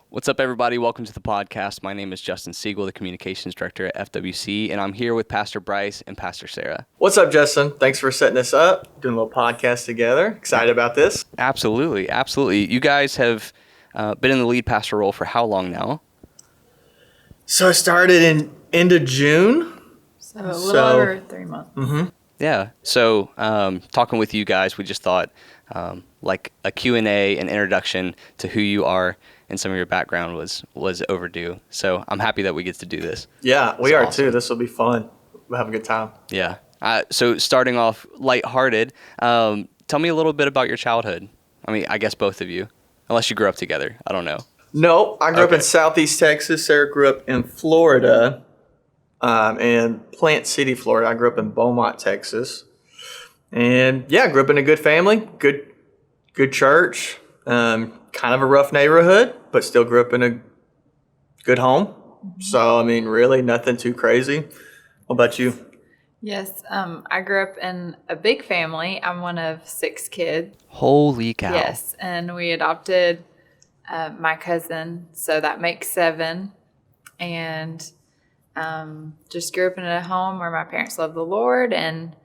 What's up, everybody? Welcome to the podcast. My name is Justin Siegel, the Communications Director at FWC, and I'm here with Pastor Bryce and Pastor Sarah. What's up, Justin? Thanks for setting this up, doing a little podcast together. Excited about this. Absolutely. You guys have been in the lead pastor role for how long now? So I started in end of June. So a little over 3 months. Mm-hmm. Yeah. So talking with you guys, we just thought like a Q&A, an introduction to who you are and some of your background was overdue. So I'm happy that we get to do this. Yeah, we are awesome. too. This will be fun. We'll have a good time. Yeah. So starting off lighthearted, tell me a little bit about your childhood. I mean, I guess both of you, unless you grew up together. I don't know. No, I grew up in Southeast Texas. Sarah grew up in Florida, in Plant City, Florida. I grew up in Beaumont, Texas. And yeah, I grew up in a good family, good church, kind of a rough neighborhood, but still grew up in a good home. So, I mean, really nothing too crazy. What about you? Yes, I grew up in a big family. I'm one of 6 kids. Holy cow. Yes, and we adopted my cousin, so that makes 7. And just grew up in a home where my parents loved the Lord, and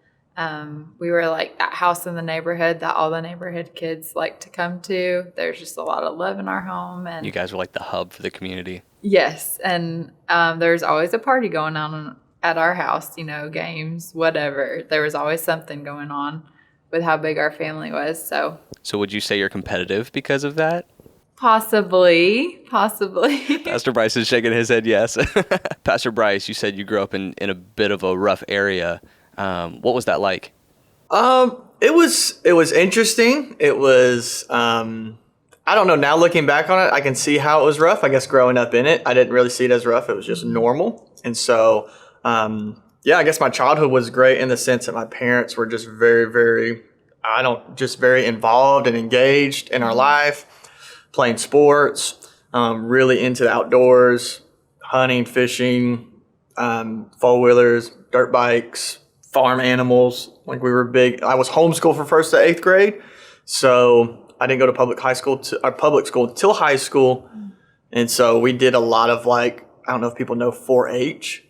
we were like that house in the neighborhood that all the neighborhood kids like to come to. There's just a lot of love in our home. And You guys were like the hub for the community. yes, and there's always a party going on at our house, games, whatever. There was always something going on with how big our family was. So would you say you're competitive because of that? possibly. Pastor Bryce is shaking his head yes. Pastor Bryce, you said you grew up in a bit of a rough area. What was that like? It was interesting. It was, I don't know. Now looking back on it, I can see how it was rough. I guess growing up in it, I didn't really see it as rough. It was just normal. And so, yeah, I guess my childhood was great in the sense that my parents were just very, very, very involved and engaged in our life, playing sports, really into the outdoors, hunting, fishing, four-wheelers, dirt bikes, farm animals. Like we were big. I was homeschooled from 1st to 8th grade. So I didn't go to public school until high school. And so we did a lot of I don't know if people know 4-H.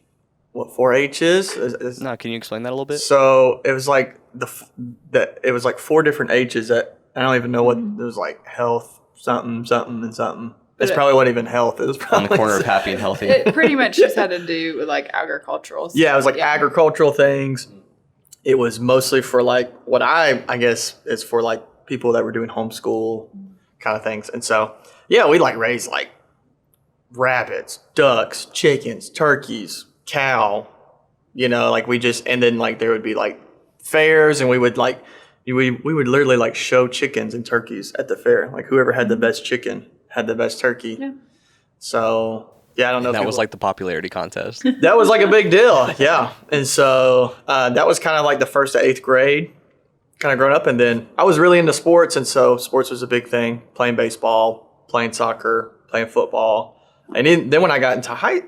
What 4-H is? No, can you explain that a little bit? So it was like it was like 4 different H's that I don't even know what it was, like health, something, something, and something. It's probably wasn't even health. It was probably on the corner of happy and healthy. It pretty much just had to do with agricultural stuff. Yeah, it was agricultural things. It was mostly for what I guess is for people that were doing homeschool kind of things. And so, yeah, we raised rabbits, ducks, chickens, turkeys, cow, we just, and then there would be fairs, and we would we would literally show chickens and turkeys at the fair. Whoever had the best chicken had the best turkey. Yeah. So, yeah, I don't know. And that was the popularity contest. That was a big deal. Yeah. And so that was kind of the 1st to 8th grade, kind of growing up. And then I was really into sports. And so sports was a big thing, playing baseball, playing soccer, playing football. And then when I got into high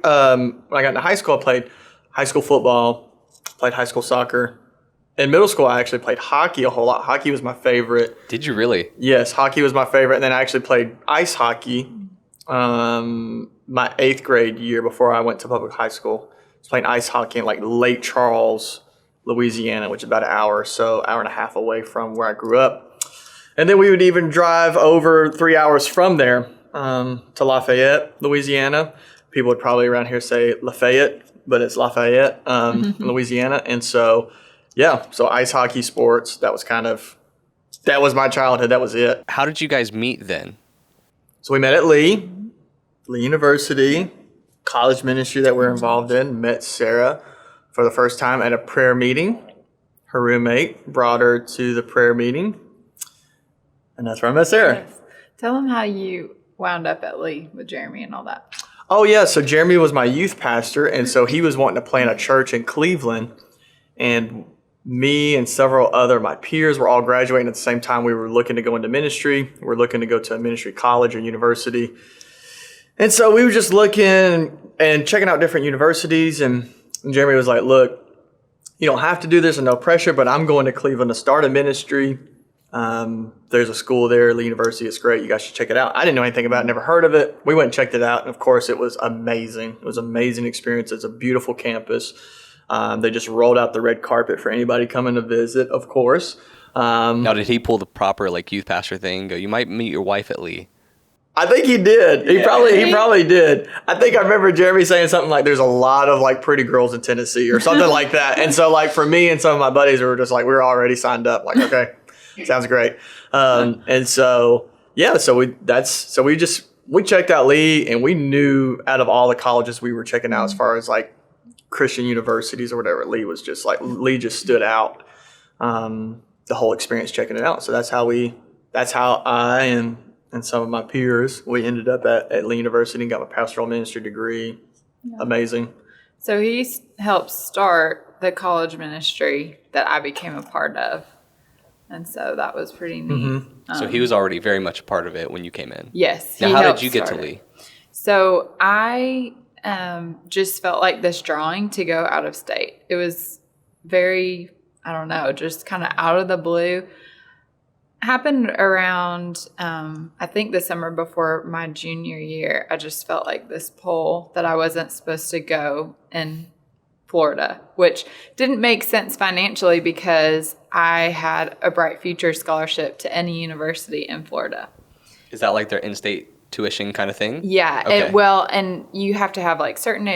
school, I played high school football, played high school soccer. In middle school, I actually played hockey a whole lot. Hockey was my favorite. Did you really? Yes, hockey was my favorite. And then I actually played ice hockey my 8th grade year before I went to public high school. I was playing ice hockey in Lake Charles, Louisiana, which is about an hour or so, hour and a half away from where I grew up. And then we would even drive over 3 hours from there to Lafayette, Louisiana. People would probably around here say Lafayette, but it's Lafayette, Louisiana. And so, yeah, so ice hockey, sports, that was my childhood. That was it. How did you guys meet then? So we met at Lee University, college ministry that we're involved in. Met Sarah for the first time at a prayer meeting. Her roommate brought her to the prayer meeting, and that's where I met Sarah. Yes. Tell them how you wound up at Lee with Jeremy and all that. Oh, yeah. So Jeremy was my youth pastor, and so he was wanting to plant a church in Cleveland, and me and several other my peers were all graduating at the same time. We were looking to go into ministry. We were looking to go to a ministry college or university. And so we were just looking and checking out different universities. And Jeremy was like, look, you don't have to do this and no pressure, but I'm going to Cleveland to start a ministry. There's a school there, Lee University. It's great. You guys should check it out. I didn't know anything about it, never heard of it. We went and checked it out, and of course, it was amazing. It was an amazing experience. It's a beautiful campus. They just rolled out the red carpet for anybody coming to visit, of course. Now, did he pull the proper youth pastor thing? Go, you might meet your wife at Lee. I think he did. He probably did. I think I remember Jeremy saying something like, "There's a lot of pretty girls in Tennessee" or something like that. And so for me and some of my buddies, we were just we were already signed up. Okay, sounds great. And so we checked out Lee, and we knew out of all the colleges we were checking out as far as Christian universities or whatever, Lee was just Lee just stood out. The whole experience checking it out. So that's how I and some of my peers, we ended up at Lee University and got my pastoral ministry degree. Yeah. Amazing. So he helped start the college ministry that I became a part of. And so that was pretty neat. Mm-hmm. So he was already very much a part of it when you came in. Yes. Now, how did you get to Lee? So I just felt this drawing to go out of state. It was very, I don't know, just kind of out of the blue. Happened around, I think the summer before my junior year. I just felt this pull that I wasn't supposed to go in Florida, which didn't make sense financially because I had a Bright Future scholarship to any university in Florida. Is that their in-state tuition kind of thing? Yeah. Okay. And you have to have certain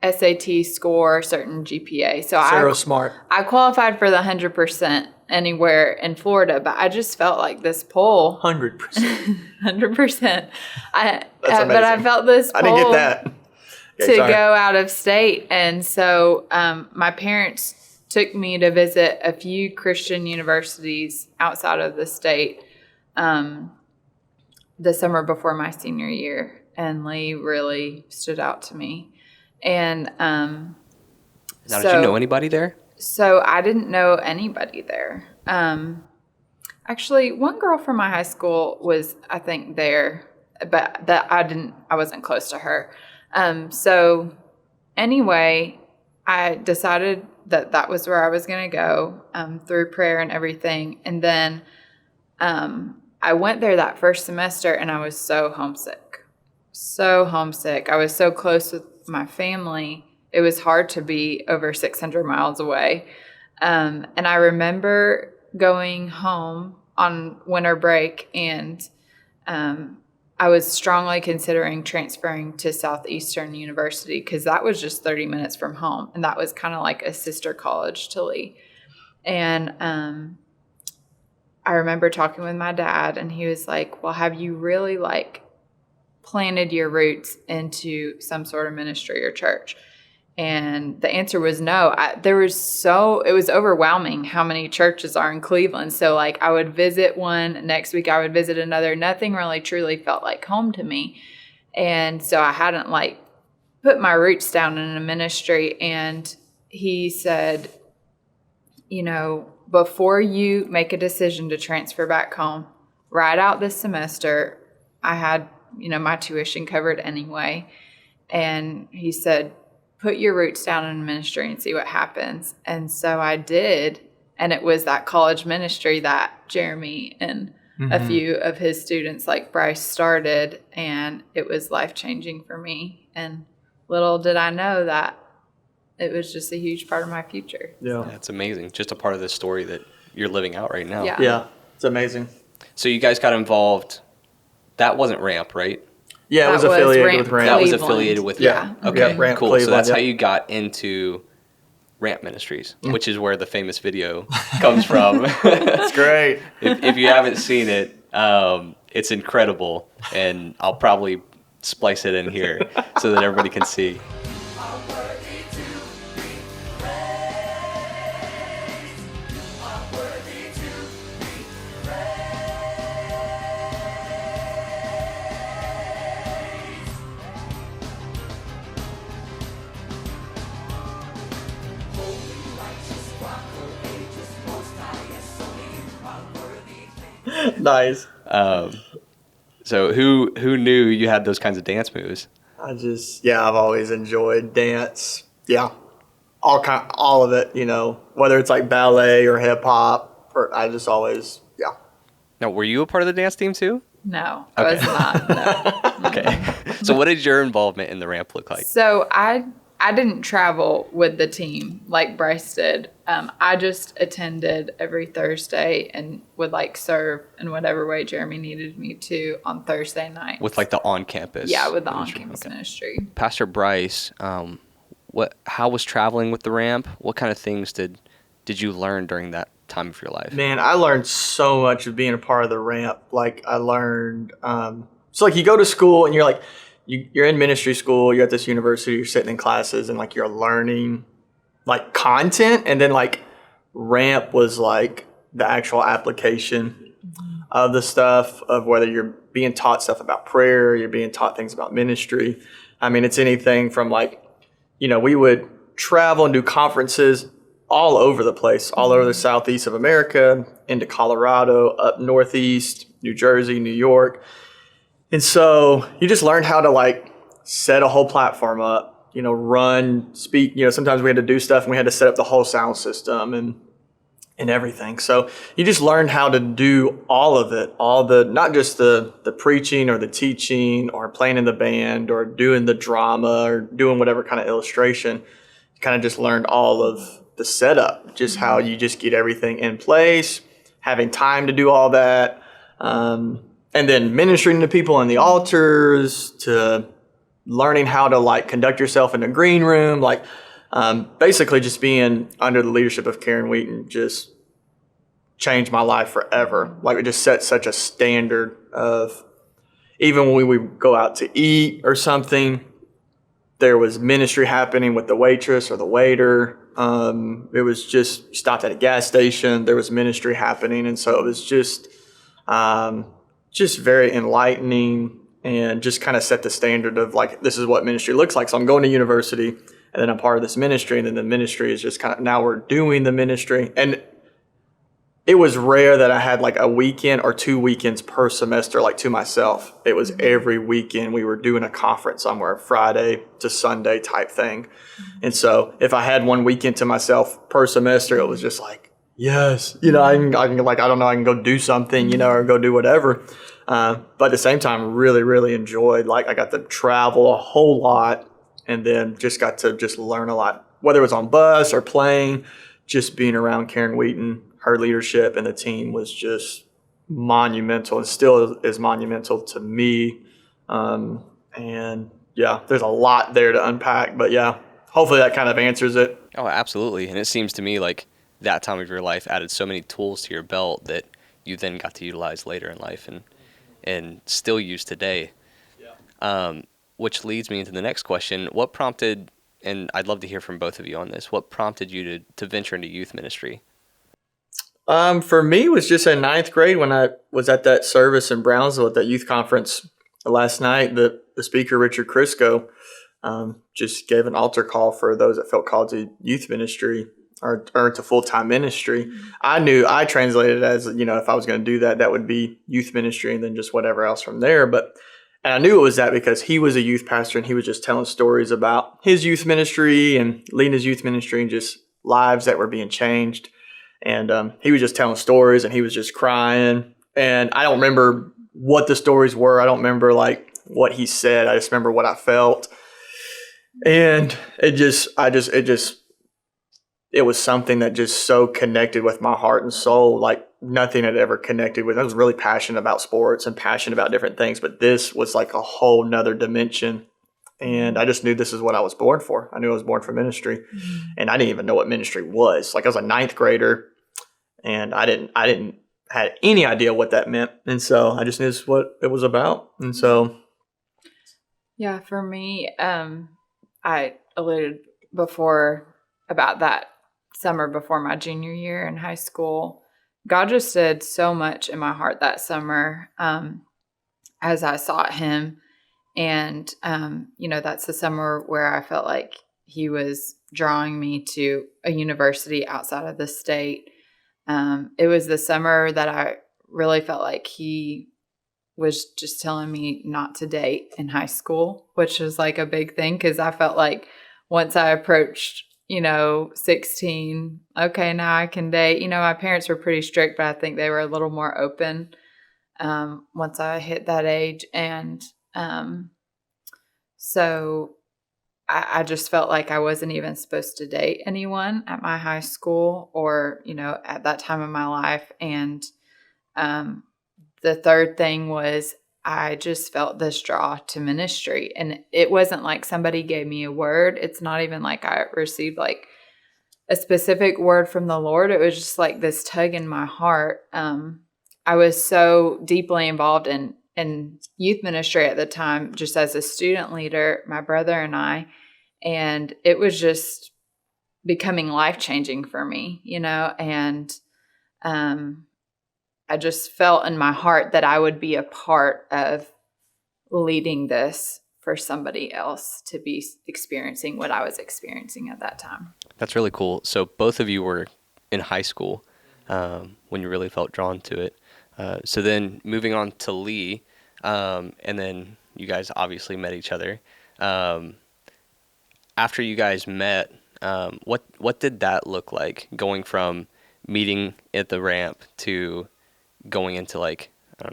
SAT score, certain GPA. So Sarah's smart. I qualified for the 100% anywhere in Florida, but I just felt this pull. 100%. 100%. But I felt this pull. I didn't get that. Okay, to go out of state. And so my parents took me to visit a few Christian universities outside of the state the summer before my senior year. And Lee really stood out to me. And now, did you know anybody there? So I didn't know anybody there. Actually, one girl from my high school was, I think, there, but I wasn't close to her. So anyway, I decided that was where I was going to go through prayer and everything. And then I went there that first semester, and I was so homesick. So homesick. I was so close with my family. It was hard to be over 600 miles away. And I remember going home on winter break, and I was strongly considering transferring to Southeastern University because that was just 30 minutes from home. And that was kind of like a sister college to Lee. And I remember talking with my dad, and he was like, well, have you really planted your roots into some sort of ministry or church? And the answer was no. It was overwhelming how many churches are in Cleveland. So I would visit one, next week I would visit another. Nothing really truly felt like home to me. And so I hadn't put my roots down in a ministry. And he said, before you make a decision to transfer back home, write out this semester. I had, my tuition covered anyway. And he said, put your roots down in ministry and see what happens. And so I did. And it was that college ministry that Jeremy and a few of his students like Bryce started. And it was life-changing for me. And little did I know that it was just a huge part of my future. Yeah. It's amazing. Just a part of the story that you're living out right now. Yeah. It's amazing. So you guys got involved. That wasn't Ramp, right? Yeah, it was affiliated with Ramp. That was affiliated with Ramp. Yeah. Okay, Yeah, Ramp cool. Cleveland, So that's how you got into Ramp Ministries, which is where the famous video comes from. It's great. If you haven't seen it, it's incredible, and I'll probably splice it in here so that everybody can see. Nice. So who knew you had those kinds of dance moves? I've always enjoyed dance. Yeah. All of it, whether it's ballet or hip hop, I just always, Now, were you a part of the dance team too? No, I was not. No. Okay. So what did your involvement in the ramp look like? So I didn't travel with the team like Bryce did. I just attended every Thursday and would like serve in whatever way Jeremy needed me to on Thursday night. With like the on-campus? Yeah, with the ministry? on-campus Okay. ministry. Pastor Bryce, how was traveling with the ramp? What kind of things did you learn during that time of your life? Man, I learned so much of being a part of the ramp. Like I learned, so like you go to school and you're like, you're in ministry school, you're at this university, you're sitting in classes and like you're learning like content, and then like ramp was like the actual application of the stuff, of whether you're being taught stuff about prayer, you're being taught things about ministry. I mean, it's anything from like, we would travel and do conferences all over the place, all over the southeast of America, into Colorado, up northeast, New Jersey, New York. And so you just learned how to like set a whole platform up, run, speak. Sometimes we had to do stuff and we had to set up the whole sound system and everything. So you just learned how to do all of it, not just the preaching or the teaching or playing in the band or doing the drama or doing whatever kind of illustration. You kind of just learned all of the setup, just how you just get everything in place, having time to do all that, and then ministering to people in the altars, to learning how to like conduct yourself in the green room, like basically just being under the leadership of Karen Wheaton just changed my life forever. Like it just set such a standard of, even when we would go out to eat or something, there was ministry happening with the waitress or the waiter. It was just stopped at a gas station. There was ministry happening. And so it was just very enlightening, and just kind of set the standard of like, this is what ministry looks like. So I'm going to university and then I'm part of this ministry. And then the ministry is just kind of, now we're doing the ministry. And it was rare that I had like a weekend or 2 weekends per semester, like to myself. It was every weekend we were doing a conference somewhere, Friday to Sunday type thing. And so if I had 1 weekend to myself per semester, it was just like, yes, I can like, I don't know, I can go do something, or go do whatever. But at the same time, really, really enjoyed, like I got to travel a whole lot, and then just got to just learn a lot, whether it was on bus or plane. Just being around Karen Wheaton, her leadership and the team was just monumental, and still is monumental to me. And yeah, there's a lot there to unpack, but yeah, hopefully that kind of answers it. Oh, absolutely. And it seems to me like that time of your life added so many tools to your belt that you then got to utilize later in life and still use today. Yeah. Which leads me into the next question. What prompted, and I'd love to hear from both of you on this, what prompted you to venture into youth ministry? For me, it was just in ninth grade when I was at that service in Brownsville at that youth conference last night. The speaker, Richard Crisco, just gave an altar call for those that felt called to youth ministry or to full-time ministry. Mm-hmm. I translated it as, if I was going to do that, that would be youth ministry and then just whatever else from there. And I knew it was that because he was a youth pastor and he was just telling stories about his youth ministry and leading his youth ministry and just lives that were being changed. And he was just telling stories and he was just crying. And I don't remember what the stories were. I don't remember like what he said. I just remember what I felt. And it was something that just so connected with my heart and soul, like nothing had ever connected with. I was really passionate about sports and passionate about different things, but this was like a whole nother dimension. And I just knew this is what I was born for. I knew I was born for ministry. Mm-hmm. And I didn't even know what ministry was. Like I was a ninth grader and I didn't have any idea what that meant. And so I just knew this is what it was about. And so. Yeah, for me, I alluded before about that summer before my junior year in high school. God just did so much in my heart that summer as I sought him. And, that's the summer where I felt like he was drawing me to a university outside of the state. It was the summer that I really felt like he was just telling me not to date in high school, which was like a big thing because I felt like once I approached 16, okay, now I can date. My parents were pretty strict, but I think they were a little more open once I hit that age. And so I just felt like I wasn't even supposed to date anyone at my high school or, at that time of my life. And the third thing was I just felt this draw to ministry. And it wasn't like somebody gave me a word. It's not even like I received like a specific word from the Lord. It was just like this tug in my heart. I was so deeply involved in youth ministry at the time, just as a student leader, my brother and I, and it was just becoming life-changing for me, and I just felt in my heart that I would be a part of leading this for somebody else to be experiencing what I was experiencing at that time. That's really cool. So both of you were in high school when you really felt drawn to it. So then moving on to Lee, and then you guys obviously met each other. After you guys met, what did that look like, going from meeting at the ramp to going into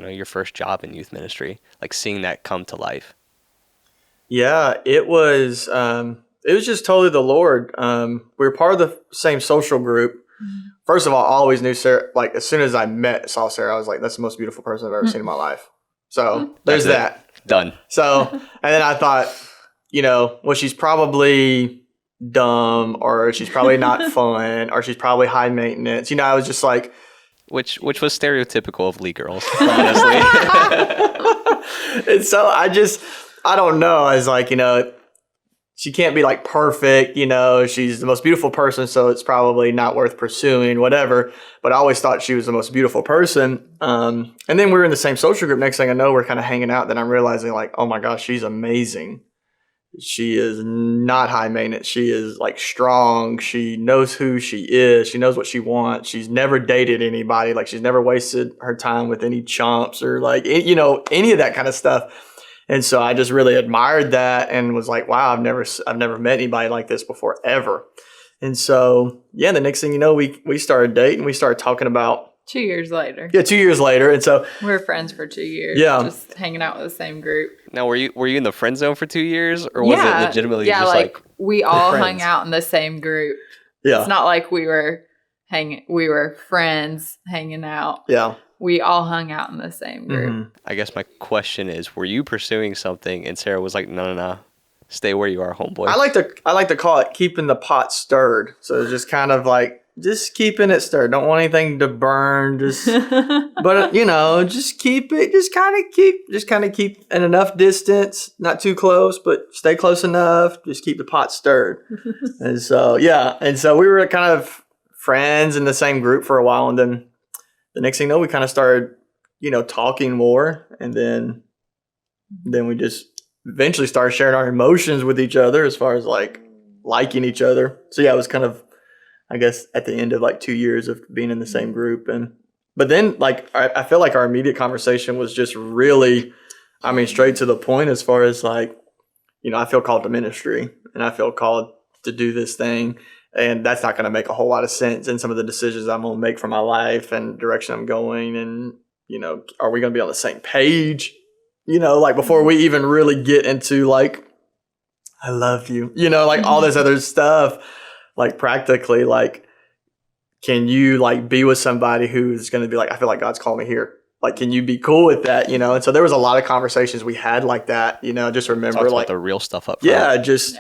your first job in youth ministry, like seeing that come to life? Yeah, it was just totally the Lord. We were part of the same social group. Mm-hmm. First of all, I always knew Sarah. Like as soon as I saw Sarah, I was like, that's the most beautiful person I've ever seen in my life. So there's that. Done. So, and then I thought, well, she's probably dumb, or she's probably not fun, or she's probably high maintenance. I was just like, which was stereotypical of Lee girls, honestly. And so I don't know. I was like, she can't be like perfect, she's the most beautiful person, so it's probably not worth pursuing, whatever. But I always thought she was the most beautiful person. And then we were in the same social group. Next thing I know, we're kind of hanging out. Then I'm realizing like, oh my gosh, she's amazing. She is not high maintenance. She is like strong. She knows who she is. She knows what she wants. She's never dated anybody. Like she's never wasted her time with any chumps or like, any of that kind of stuff. And so I just really admired that and was like, wow, I've never met anybody like this before ever. And so, yeah, the next thing you know, we started dating. We started talking about 2 years later. Yeah, 2 years later. And so we were friends for 2 years. Yeah. Just hanging out with the same group. Now, were you in the friend zone for 2 years, or was it legitimately just like we all hung out in the same group? Yeah. It's not like we were friends hanging out. Yeah. We all hung out in the same group. Mm-hmm. I guess my question is, were you pursuing something and Sarah was like, no, stay where you are, homeboy? I like to call it keeping the pot stirred. So it's just kind of like, just keeping it stirred. Don't want anything to burn. Just, but just keep it. Just kind of keep at enough distance, not too close, but stay close enough. Just keep the pot stirred. And so, yeah. And so we were kind of friends in the same group for a while. And then the next thing you know, we kind of started, talking more. And then we just eventually started sharing our emotions with each other as far as like liking each other. So yeah, it was kind of, I guess, at the end of like 2 years of being in the same group. But then like, I feel like our immediate conversation was just really, straight to the point as far as like, I feel called to ministry and I feel called to do this thing. And that's not going to make a whole lot of sense in some of the decisions I'm going to make for my life and direction I'm going. And, are we going to be on the same page? Like before we even really get into like, I love you, like all this other stuff, like practically, like, can you like be with somebody who's going to be like, I feel like God's calling me here. Like, can you be cool with that? And so there was a lot of conversations we had like that, just remember talks like about the real stuff up front. Yeah, just,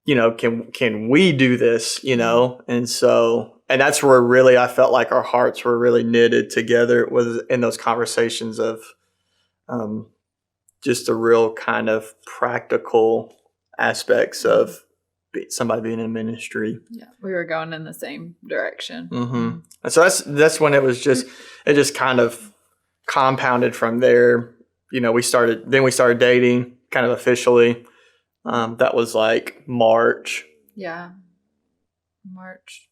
can we do this, And so, and that's where really I felt like our hearts were really knitted together, was in those conversations of just a real kind of practical aspects of somebody being in ministry. Yeah, we were going in the same direction. Mm-hmm. And so that's when it just kind of compounded from there. We started dating kind of officially. That was like March. Yeah. March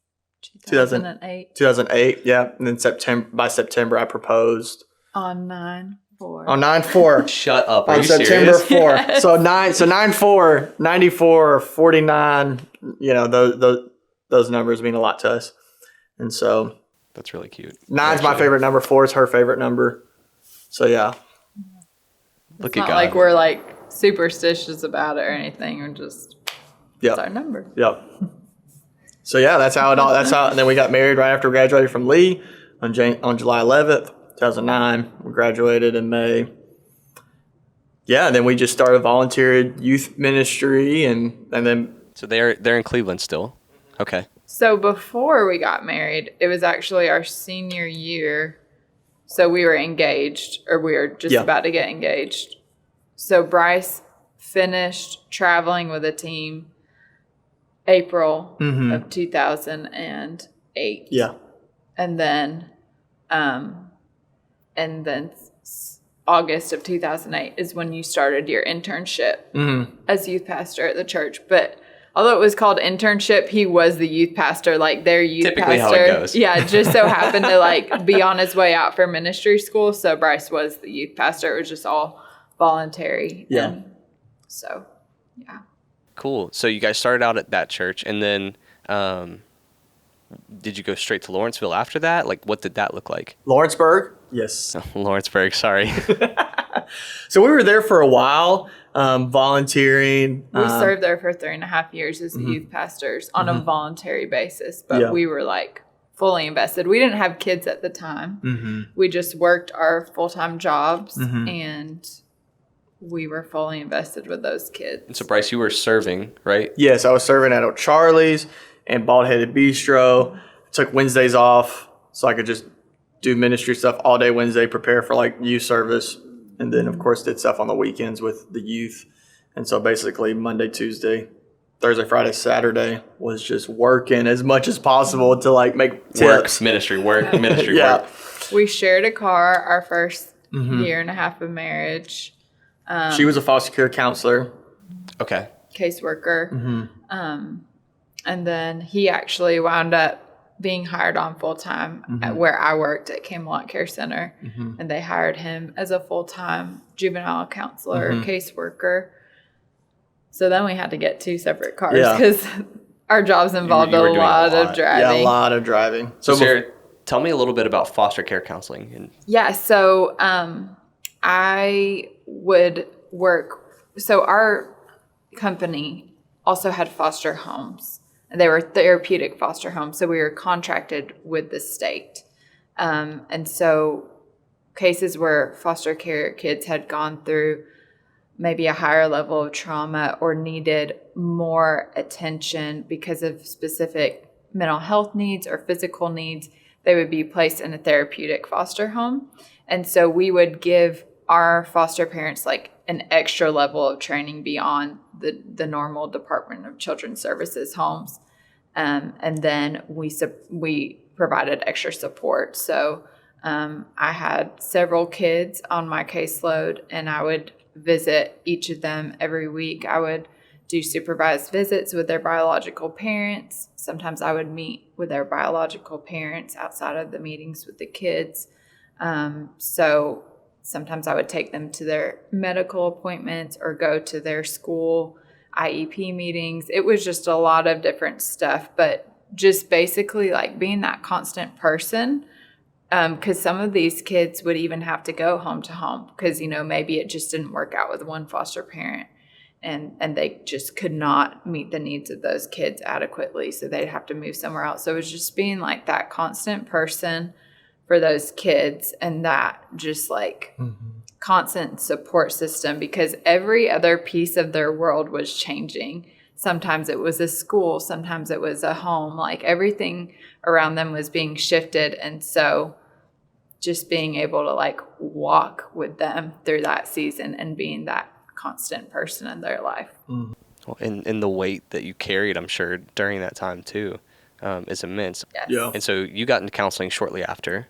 2008. 2008, yeah. And then by September, I proposed. On 9/4. On 9/4. Shut up. On September 4. Yes. So 9/4, 94, 49, those numbers mean a lot to us. And so. That's really cute. 9's my favorite number. 4 is her favorite number. So yeah. Look It's at not like God. we're like superstitious about it or anything. We're just, it's our Yep. number. Yep. So yeah, that's how it all. That's how. And then we got married right after we graduated from Lee on July 11th, 2009. We graduated in May. Yeah, and then we just started volunteer youth ministry, and then So they're in Cleveland still. Okay. So before we got married, it was actually our senior year. So we were engaged, or we were just Yeah. about to get engaged. So Bryce finished traveling with a team April of 2008. yeah, And then August of 2008 is when you started your internship as youth pastor at the church. But although it was called internship, he was the youth pastor, like their youth Typically pastor. how it goes. Yeah, just so happened to like be on his way out for ministry school. So Bryce was the youth pastor. It was just all voluntary. Yeah. And so, yeah. Cool. So you guys started out at that church, and then did you go straight to Lawrenceville after that? Like, what did that look like? Lawrenceburg. Yes. Lawrenceburg, sorry. So we were there for a while, volunteering. We served there for 3.5 years as youth pastors on a voluntary basis, but Yeah. we were like fully invested. We didn't have kids at the time. We just worked our full-time jobs and we were fully invested with those kids. And so, Bryce, you were serving, right? Yes, I was serving at O'Charlie's and Bald Headed Bistro. Took Wednesdays off so I could just do ministry stuff all day Wednesday, prepare for like youth service, and then of course did stuff on the weekends with the youth. And so basically Monday, Tuesday, Thursday, Friday, Saturday was just working as much as possible to like make tips. Ministry, work. Yeah. We shared a car our first year and a half of marriage. She was a foster care counselor. Okay. Caseworker. And then he actually wound up being hired on full-time at where I worked at Camelot Care Center. And they hired him as a full-time juvenile counselor, caseworker. So then we had to get 2 separate cars because our jobs involved you were a doing lot a of lot. driving. Yeah, a lot of driving. So, Sarah, tell me a little bit about foster care counseling. And Yeah, so I would work. So our company also had foster homes. They were therapeutic foster homes, so we were contracted with the state. And so cases where foster care kids had gone through maybe a higher level of trauma or needed more attention because of specific mental health needs or physical needs, they would be placed in a therapeutic foster home. And so we would give our foster parents like an extra level of training beyond the normal Department of Children's Services homes. And then we provided extra support. So I had several kids on my caseload, and I would visit each of them every week. I would do supervised visits with their biological parents. Sometimes I would meet with their biological parents outside of the meetings with the kids. So sometimes I would take them to their medical appointments or go to their school IEP meetings. It was just a lot of different stuff, but just basically like being that constant person. Because some of these kids would even have to go home to home because, you know, maybe it just didn't work out with one foster parent and they just could not meet the needs of those kids adequately. So they'd have to move somewhere else. So it was just being like that constant person for those kids and that just like constant support system because every other piece of their world was changing. Sometimes it was a school, sometimes it was a home, like everything around them was being shifted. And so just being able to like walk with them through that season and being that constant person in their life. Well, and the weight that you carried, I'm sure, during that time too, is immense. Yes. Yeah. And so you got into counseling shortly after,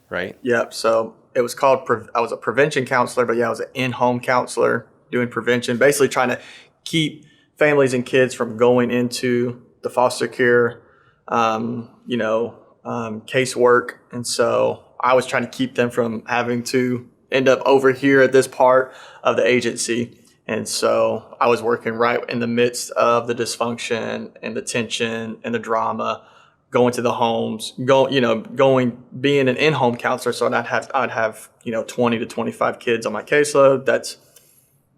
right? Yep. So it was called, I was a prevention counselor, but yeah, I was an in-home counselor doing prevention, basically trying to keep families and kids from going into the foster care, casework. And so I was trying to keep them from having to end up over here at this part of the agency. And so I was working right in the midst of the dysfunction and the tension and the drama going to the homes, being an in-home counselor. So I'd have 20 to 25 kids on my caseload. That's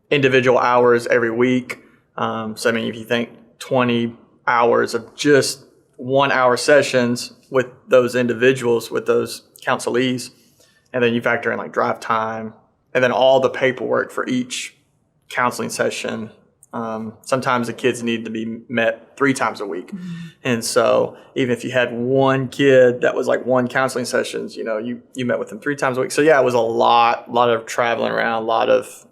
individual hours every week. So I mean, if you think 20 hours of just 1 hour sessions with those individuals, with those counselees, and then you factor in like drive time, and then all the paperwork for each counseling session. Sometimes the kids need to be met 3 times a week. And so even if you had one kid that was like one counseling sessions, you met with them 3 times a week. So yeah, it was a lot of traveling around, a lot of,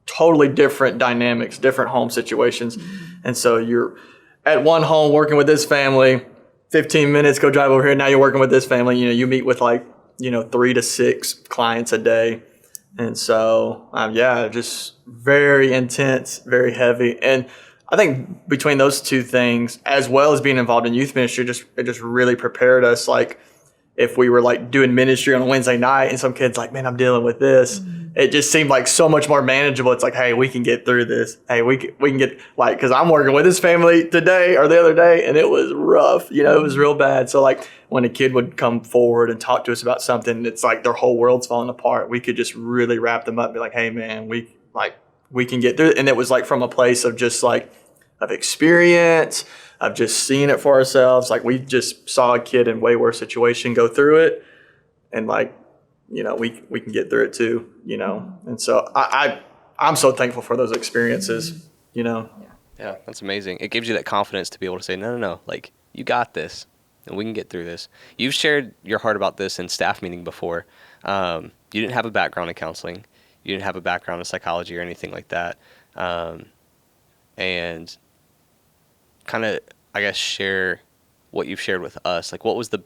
totally different dynamics, different home situations. And so you're at one home working with this family, 15 minutes, go drive over here. Now you're working with this family. You meet with 3 to 6 clients a day. And so, just very intense, very heavy. And I think between those two things, as well as being involved in youth ministry, it just really prepared us. Like if we were like doing ministry on a Wednesday night and some kids like, man, I'm dealing with this. It just seemed like so much more manageable. It's like, hey, we can get through this. Hey, we can get because I'm working with this family today or the other day, and it was rough. It was real bad. So like when a kid would come forward and talk to us about something, it's like their whole world's falling apart. We could just really wrap them up and be like, hey, man, we can get through it. And it was like from a place of just like of experience, of just seeing it for ourselves. Like we just saw a kid in way worse situation go through it, and we can get through it too, And so I'm so thankful for those experiences, Yeah, that's amazing. It gives you that confidence to be able to say, no, like you got this and we can get through this. You've shared your heart about this in staff meeting before. You didn't have a background in counseling. You didn't have a background in psychology or anything like that. And kind of, I guess, share what you've shared with us. Like what was the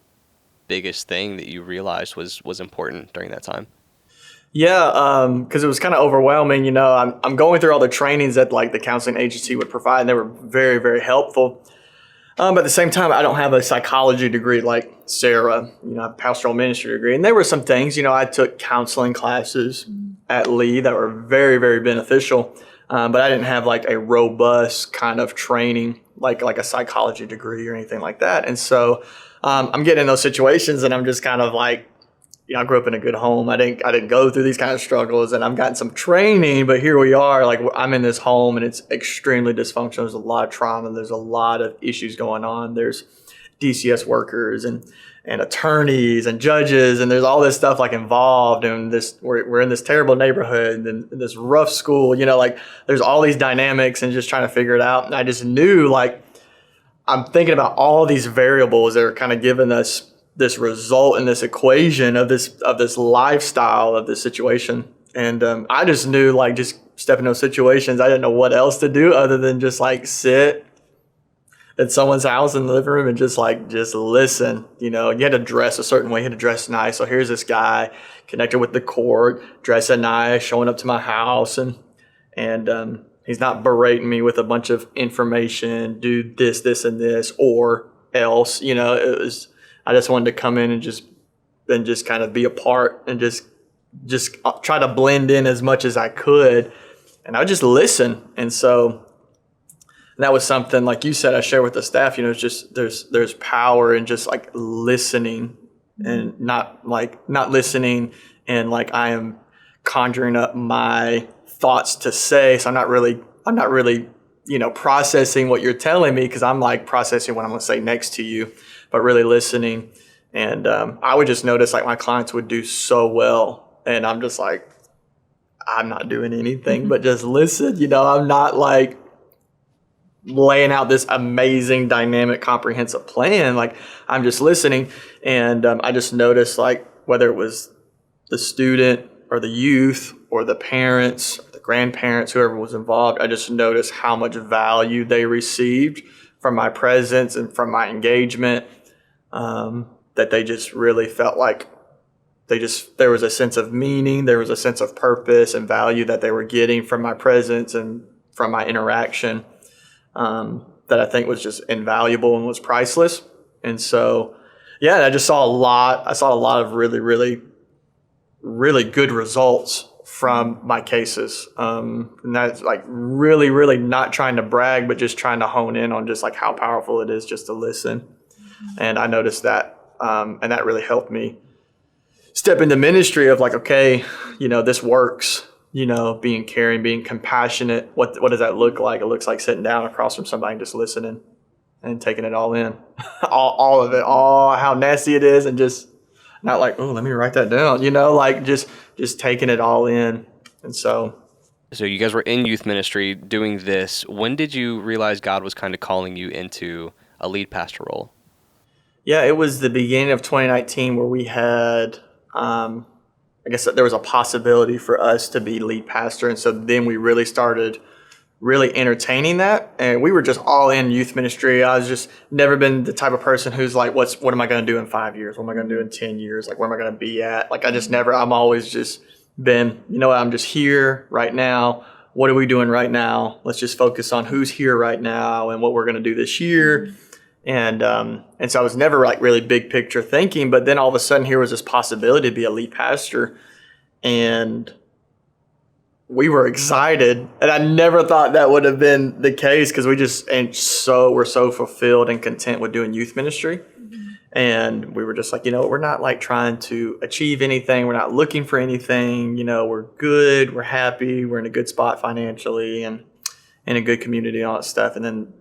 biggest thing that you realized was important during that time? Yeah, because it was kind of overwhelming. I'm going through all the trainings that like the counseling agency would provide, and they were very, very helpful. But at the same time, I don't have a psychology degree like Sarah. I have a pastoral ministry degree, and there were some things. I took counseling classes at Lee that were very, very beneficial. But I didn't have like a robust kind of training like a psychology degree or anything like that, and so. I'm getting in those situations and I'm just kind of like, I grew up in a good home. I didn't go through these kind of struggles, and I've gotten some training, but here we are, like I'm in this home and it's extremely dysfunctional. There's a lot of trauma. There's a lot of issues going on. There's DCS workers and attorneys and judges, and there's all this stuff like involved, and we're in this terrible neighborhood and in this rough school, like there's all these dynamics and just trying to figure it out. And I just knew like, I'm thinking about all these variables that are kind of giving us this result in this equation of this lifestyle of this situation. And I just knew like just stepping in those situations, I didn't know what else to do other than just like sit at someone's house in the living room and just listen. You had to dress a certain way, you had to dress nice. So here's this guy connected with the court, dressing nice, showing up to my house, and he's not berating me with a bunch of information, do this, this, and this, or else. I just wanted to come in and just kind of be a part and just try to blend in as much as I could. And I would just listen. And so that was something, like you said, I share with the staff, it's just, there's power in just like listening, and not listening and like I am conjuring up my thoughts to say. So I'm not really, processing what you're telling me, because I'm like processing what I'm going to say next to you, but really listening. And I would just notice like my clients would do so well, and I'm just like, I'm not doing anything but just listen. I'm not like laying out this amazing, dynamic, comprehensive plan. Like I'm just listening. And I just noticed like whether it was the student or the youth or the parents, or the grandparents, whoever was involved, I just noticed how much value they received from my presence and from my engagement, that they just really felt like there was a sense of meaning, there was a sense of purpose and value that they were getting from my presence and from my interaction, that I think was just invaluable and was priceless. And so, yeah, I saw a lot of really, really, really good results from my cases. And that's like really, really not trying to brag, but just trying to hone in on just like how powerful it is just to listen. And I noticed that, and that really helped me step into ministry of like, okay, this works, being caring, being compassionate. What does that look like? It looks like sitting down across from somebody and just listening and taking it all in, all of it, all how nasty it is, and just not like, oh, let me write that down, like just taking it all in. And so you guys were in youth ministry doing this. When did you realize God was kind of calling you into a lead pastor role? Yeah, it was the beginning of 2019 where we had, I guess there was a possibility for us to be lead pastor. And so then we really started really entertaining that. And we were just all in youth ministry. I was just never been the type of person who's like, what am I going to do in 5 years? What am I going to do in 10 years? Like, where am I going to be at? Like, I'm always just been, I'm just here right now. What are we doing right now? Let's just focus on who's here right now and what we're going to do this year. And so I was never like really big picture thinking, but then all of a sudden here was this possibility to be a lead pastor, and we were excited. And I never thought that would have been the case because we're so fulfilled and content with doing youth ministry. And we were just like, we're not like trying to achieve anything. We're not looking for anything. We're good. We're happy. We're in a good spot financially and in a good community and all that stuff. And then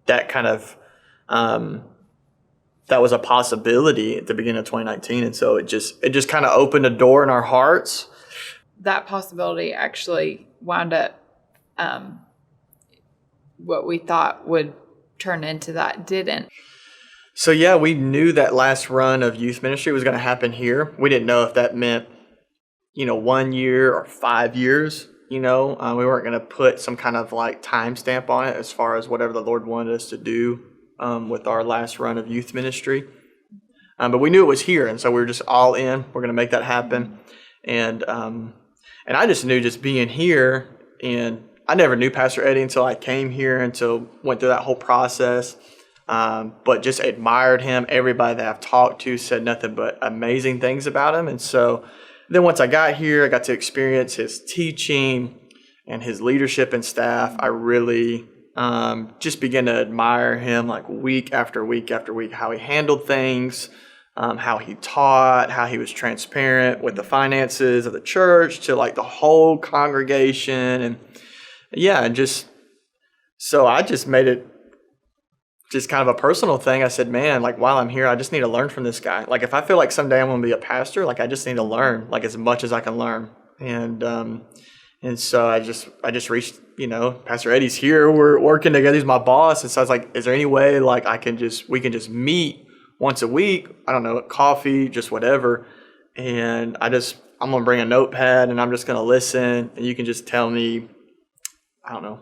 that kind of that was a possibility at the beginning of 2019. And so it just kind of opened a door in our hearts. That possibility actually wound up what we thought would turn into that didn't. So yeah, we knew that last run of youth ministry was going to happen here. We didn't know if that meant, 1 year or 5 years. We weren't going to put some kind of like timestamp on it as far as whatever the Lord wanted us to do with our last run of youth ministry. But we knew it was here. And so we were just all in. We're going to make that happen. And I just knew just being here, and I never knew Pastor Eddie until I came here, until went through that whole process. But just admired him. Everybody that I've talked to said nothing but amazing things about him. And so then once I got here, I got to experience his teaching and his leadership and staff. I really just began to admire him like week after week after week, how he handled things, how he taught, how he was transparent with the finances of the church to like the whole congregation. And yeah, so I just made it just kind of a personal thing. I said, man, like while I'm here, I just need to learn from this guy. Like if I feel like someday I'm going to be a pastor, like I just need to learn like as much as I can learn. And so I just reached, Pastor Eddie's here. We're working together. He's my boss. And so I was like, is there any way like we can just meet once a week? I don't know, coffee, just whatever. And I'm going to bring a notepad and I'm just going to listen. And you can just tell me, I don't know,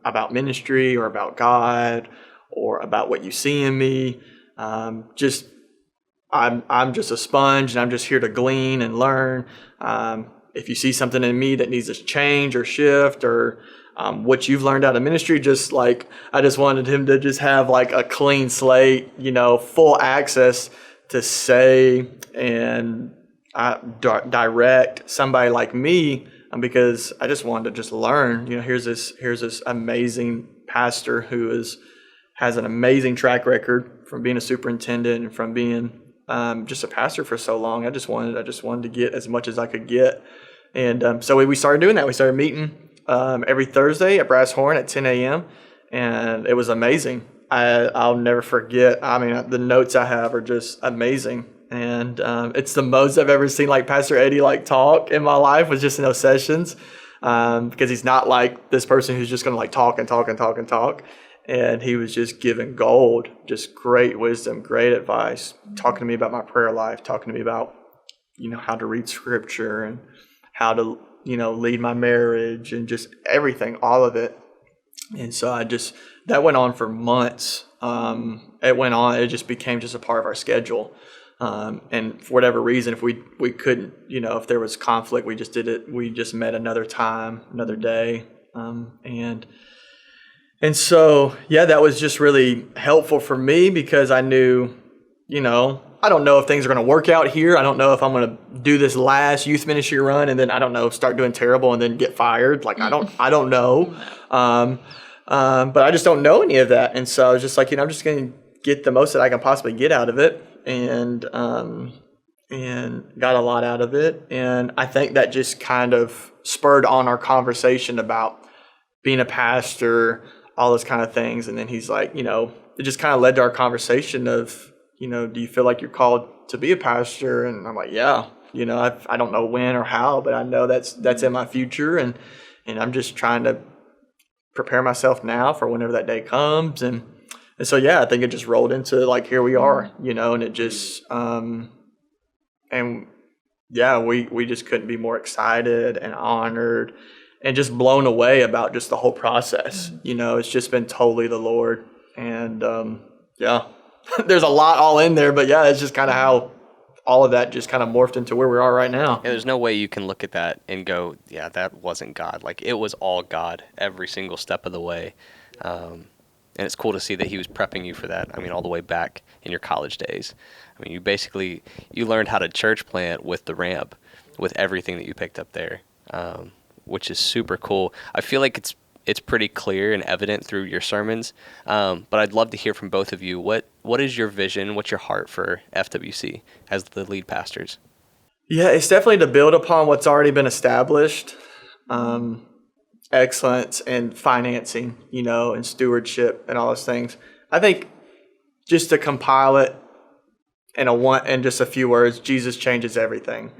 about ministry or about God or about what you see in me. I'm just a sponge, and I'm just here to glean and learn. If you see something in me that needs to change or shift, or what you've learned out of ministry, just like I just wanted him to just have like a clean slate, full access to say and direct somebody like me, because I just wanted to just learn. Here's this amazing pastor who has an amazing track record from being a superintendent and from being just a pastor for so long. I just wanted to get as much as I could get. And so we started doing that. We started meeting every Thursday at Brass Horn at 10 a.m. And it was amazing. I'll never forget. I mean, the notes I have are just amazing. And it's the most I've ever seen like Pastor Eddie like talk in my life, was just in those sessions, because he's not like this person who's just going to like talk and talk and talk and talk. And he was just giving gold, just great wisdom, great advice, talking to me about my prayer life, talking to me about, how to read scripture and how to, lead my marriage and just everything, all of it. And so that went on for months. It just became just a part of our schedule. And for whatever reason, if we couldn't, if there was conflict, we just did it. We just met another time, another day. And so, yeah, that was just really helpful for me, because I knew, I don't know if things are going to work out here. I don't know if I'm going to do this last youth ministry run and then, I don't know, start doing terrible and then get fired. Like, I don't know. But I just don't know any of that. And so I was just like, I'm just going to get the most that I can possibly get out of it. And got a lot out of it. And I think that just kind of spurred on our conversation about being a pastor, all those kind of things. And then he's like, it just kind of led to our conversation of, do you feel like you're called to be a pastor? And I'm like, yeah, I don't know when or how, but I know that's in my future. And I'm just trying to prepare myself now for whenever that day comes. And so, yeah, I think it just rolled into like, here we are, and it just, and yeah, we just couldn't be more excited and honored and just blown away about just the whole process. It's just been totally the Lord. And yeah, there's a lot all in there, but yeah, it's just kind of how all of that just kind of morphed into where we are right now. Yeah, there's no way you can look at that and go, yeah, that wasn't God. Like, it was all God every single step of the way. And it's cool to see that he was prepping you for that. I mean, all the way back in your college days. I mean, you learned how to church plant with the ramp, with everything that you picked up there, which is super cool. I feel like it's pretty clear and evident through your sermons, but I'd love to hear from both of you. What is your vision? What's your heart for FWC as the lead pastors? Yeah, it's definitely to build upon what's already been established. Excellence and financing, and stewardship and all those things. I think just to compile it in just a few words, Jesus changes everything.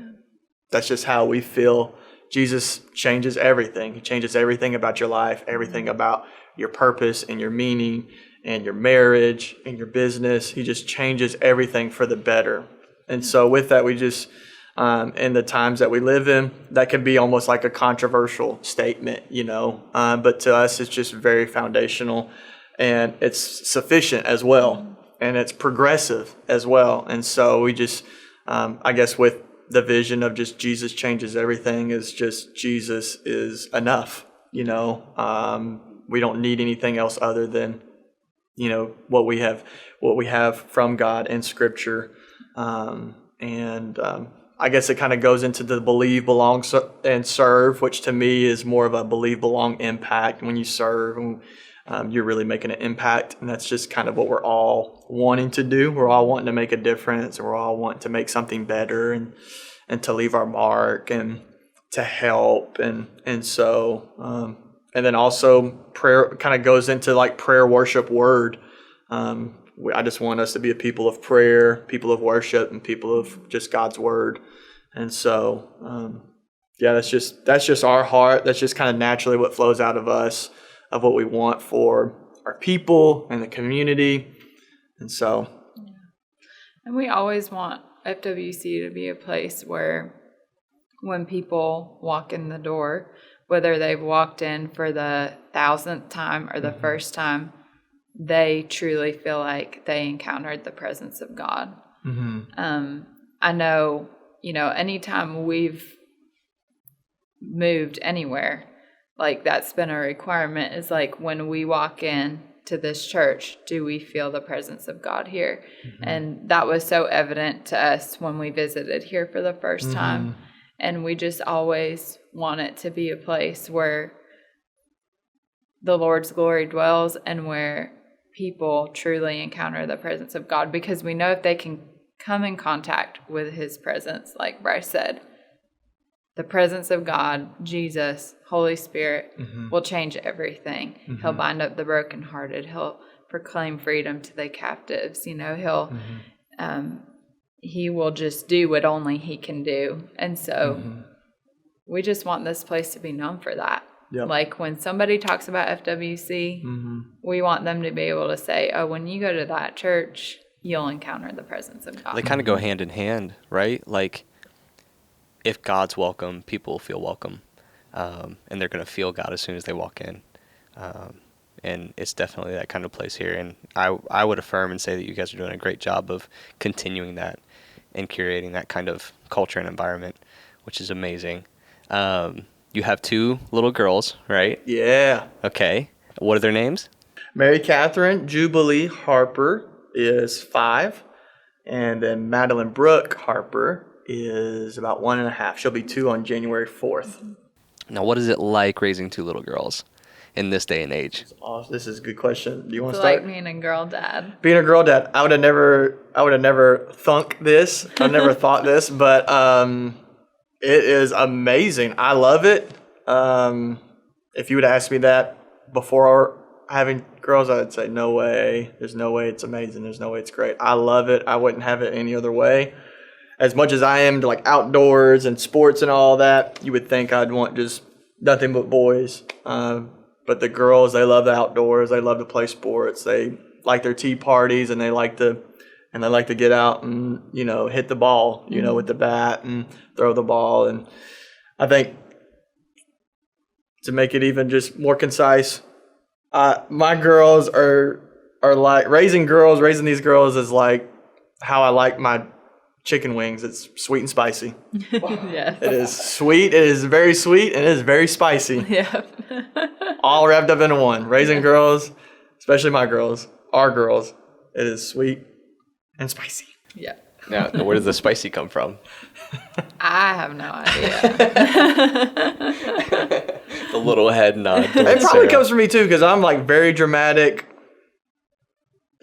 That's just how we feel. Jesus changes everything. He changes everything about your life, everything about your purpose and your meaning and your marriage and your business. He just changes everything for the better. And so with that, we just, in the times that we live in, that can be almost like a controversial statement, but to us, it's just very foundational and it's sufficient as well. And it's progressive as well. And so we just, I guess with the vision of just Jesus changes everything is just Jesus is enough, we don't need anything else other than, what we have from God in Scripture. I guess it kind of goes into the believe, belong, and serve, which to me is more of a believe, belong, impact. When you serve, you're really making an impact, and that's just kind of what we're all wanting to do. We're all wanting to make a difference, and we're all wanting to make something better and to leave our mark and to help. And so, and then also prayer kind of goes into like prayer, worship, word. I just want us to be a people of prayer, people of worship, and people of just God's word. And so, yeah, that's just our heart. That's just kind of naturally what flows out of us, of what we want for our people and the community. And so. And we always want FWC to be a place where when people walk in the door, whether they've walked in for the 1,000th time or the first time, they truly feel like they encountered the presence of God. I know, anytime we've moved anywhere, like that's been a requirement, is like when we walk in to this church, do we feel the presence of God here? And that was so evident to us when we visited here for the first time. And we just always want it to be a place where the Lord's glory dwells and where people truly encounter the presence of God, because we know if they can come in contact with his presence, like Bryce said, the presence of God, Jesus, Holy Spirit will change everything. He'll bind up the brokenhearted. He'll proclaim freedom to the captives. He will just do what only he can do. And so we just want this place to be known for that. Yep. Like when somebody talks about FWC, we want them to be able to say, oh, when you go to that church, you'll encounter the presence of God. They kind of go hand in hand, right? Like if God's welcome, people will feel welcome. And they're going to feel God as soon as they walk in. And it's definitely that kind of place here. And I would affirm and say that you guys are doing a great job of continuing that and curating that kind of culture and environment, which is amazing. You have 2 little girls, right? Yeah. Okay. What are their names? Mary Catherine Jubilee Harper is 5, And then Madeline Brooke Harper is about 1.5. She'll be 2 on January 4th. Now, what is it like raising 2 little girls in this day and age? Oh, this is a good question. Do you want It's to start? like being a girl dad. Being a girl dad, I would have never thunk this. I never thought this, but it is amazing. I love it. If you would ask me that before having girls, I'd say no way. There's no way it's amazing. There's no way it's great. I love it. I wouldn't have it any other way. As much as I am to like outdoors and sports and all that, you would think I'd want just nothing but boys. But the girls, they love the outdoors. They love to play sports. They like their tea parties, and they like to get out and, hit the ball, with the bat and throw the ball. And I think to make it even just more concise, my girls are like raising these girls is like how I like my chicken wings. It's sweet and spicy. Yes. It is sweet. It is very sweet, and it is very spicy. Yeah. All wrapped up into one. Raising girls, especially my girls, our girls, it is sweet and spicy. Yeah. Now, where does the spicy come from? I have no idea. The little head nod. It probably Sarah. comes from me too, because I'm like very dramatic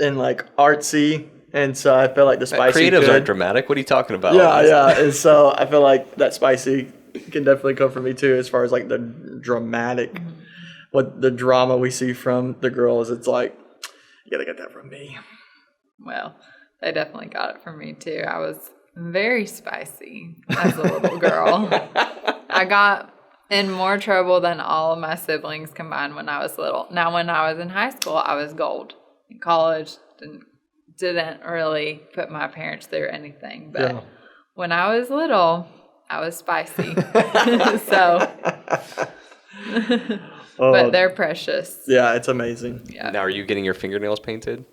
and like artsy, and so I feel like the spicy Creatives could. aren't dramatic. What are you talking about? Yeah. And so I feel like that spicy can definitely come from me too, as far as like the dramatic, what the drama we see from the girls. It's like, you gotta get that from me. Well, they definitely got it from me too. I was very spicy as a little girl. I got in more trouble than all of my siblings combined when I was little. Now, when I was in high school, I was gold. In college, didn't really put my parents through anything. But when I was little, I was spicy. So, but they're precious. Yeah, it's amazing. Yeah. Now, are you getting your fingernails painted?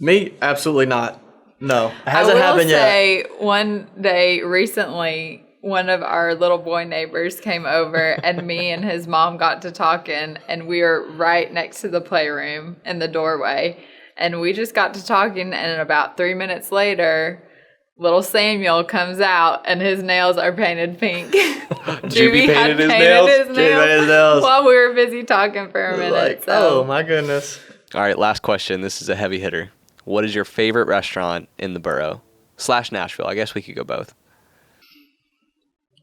Me, absolutely not. No, it hasn't happened yet. I will say one day recently, one of our little boy neighbors came over and me and his mom got to talking, and we were right next to the playroom in the doorway, and we just got to talking, and about 3 minutes later, little Samuel comes out and his nails are painted pink. Juby painted his nails? Juby painted his nails. While we were busy talking for a minute. Like, so. oh my goodness. All right, last question. This is a heavy hitter. What is your favorite restaurant in the borough / Nashville? I guess we could go both.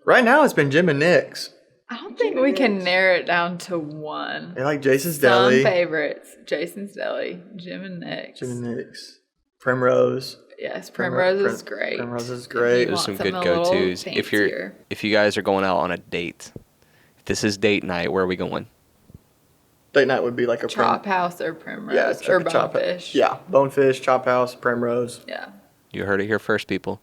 Right now, it's been Jim and Nick's. I don't think we can narrow it down to one. They like Jason's Deli. Some favorites. Jason's Deli, Jim and Nick's. Jim and Nick's. Primrose. Yes, Primrose is great. Primrose is great. There's some good something a little go-tos. If you guys are going out on a date, if this is date night, where are we going? Date night would be like a Chop House or Primrose Yeah, or Chop- Bonefish. Yeah, Bonefish, Chop House, Primrose. Yeah. You heard it here first, people.